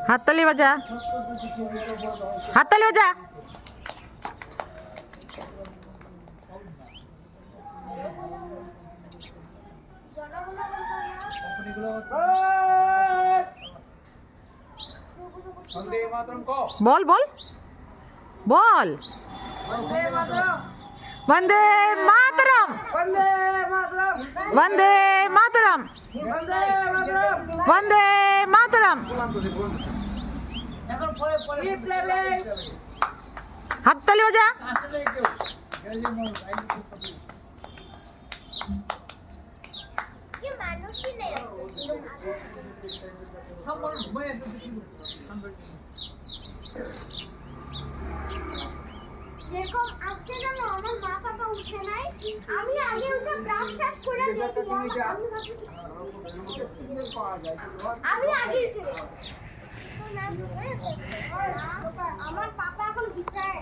হাততালি বাজা, হাততালি বাজা। বল বল বল। वंदे मातरम, वंदे मातरम, वंदे मातरम। হাততালি বাজা। যেরকম আজকে জানো আমার মা বাবা উঠে নাই, আমি আগে উঠে ব্রাশ টাশ করে আমি আগে উঠে আমার পাপা এখন বিছানায়